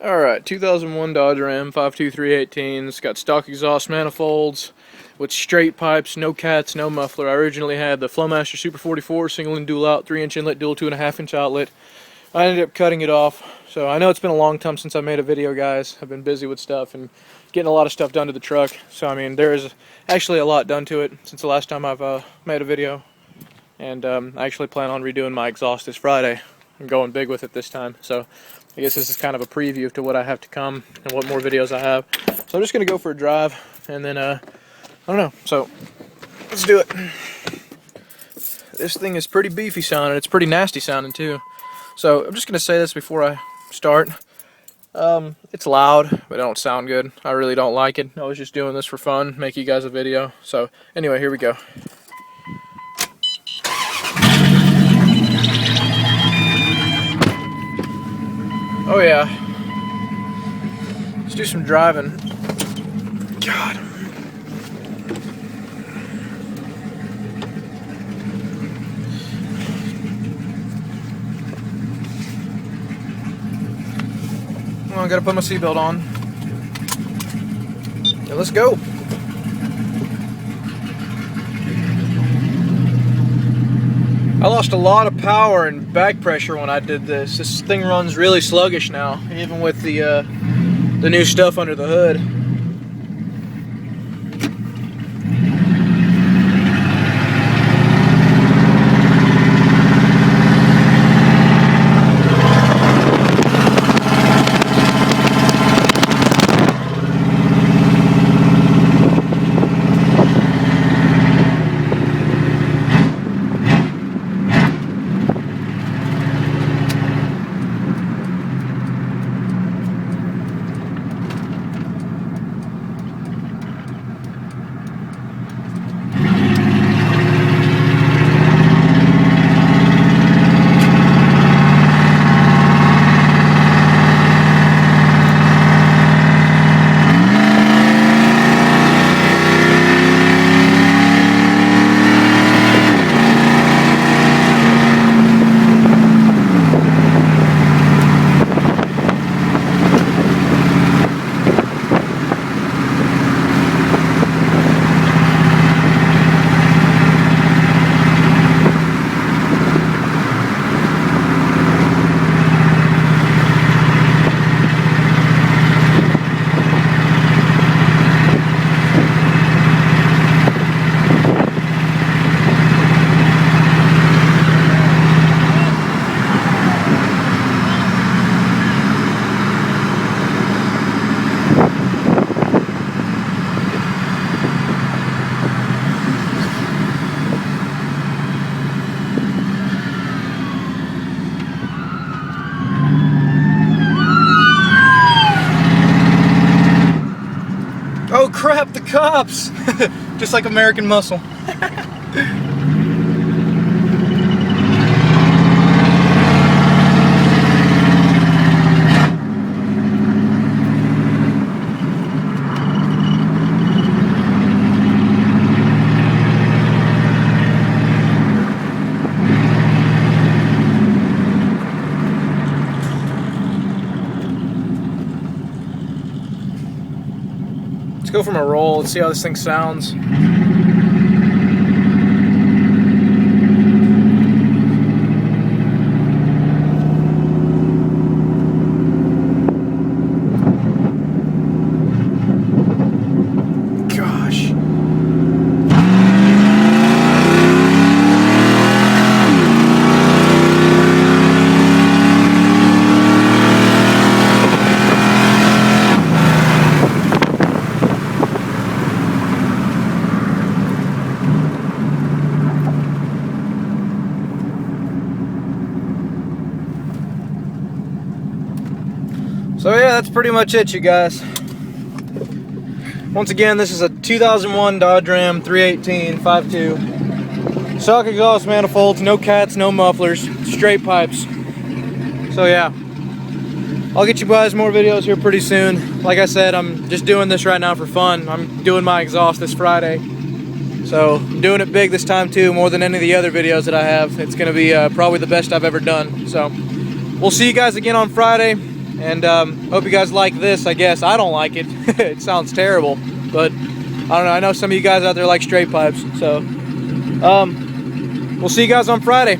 Alright, 2001 Dodge Ram 52318. It's got stock exhaust manifolds with straight pipes, no cats, no muffler. I originally had the Flowmaster Super 44 single and dual out, 3-inch inlet, dual 2.5-inch outlet. I ended up cutting it off. So I know it's been a long time since I made a video, guys. I've been busy with stuff and getting a lot of stuff done to the truck. So I mean, there is actually a lot done to it since the last time I've made a video. And I actually plan on redoing my exhaust this Friday. I'm going big with it this time. So I guess this is kind of a preview to what I have to come and what more videos I have. So I'm just going to go for a drive and then, I don't know. So let's do it. This thing is pretty beefy sounding. It's pretty nasty sounding too. So I'm just going to say this before I start. It's loud, but it don't sound good. I really don't like it. I was just doing this for fun, make you guys a video. So anyway, here we go. Oh yeah, let's do some driving. God. Well, I gotta put my seatbelt on. Yeah, let's go. I lost a lot of power and back pressure when I did this. This thing runs really sluggish now, even with the new stuff under the hood. Oh crap, the cops! Just like American Muscle. Let's go from a roll. Let's see how this thing sounds. Gosh. So yeah, that's pretty much it, you guys. Once again, this is a 2001 Dodge Ram 318 5.2. Stock exhaust manifolds, no cats, no mufflers, straight pipes. So yeah, I'll get you guys more videos here pretty soon. Like I said, I'm just doing this right now for fun. I'm doing my exhaust this Friday. So I'm doing it big this time too, more than any of the other videos that I have. It's gonna be probably the best I've ever done. So we'll see you guys again on Friday. And hope you guys like this. I guess I don't like it. It sounds terrible, but I don't know. I know some of you guys out there like straight pipes. So we'll see you guys on Friday.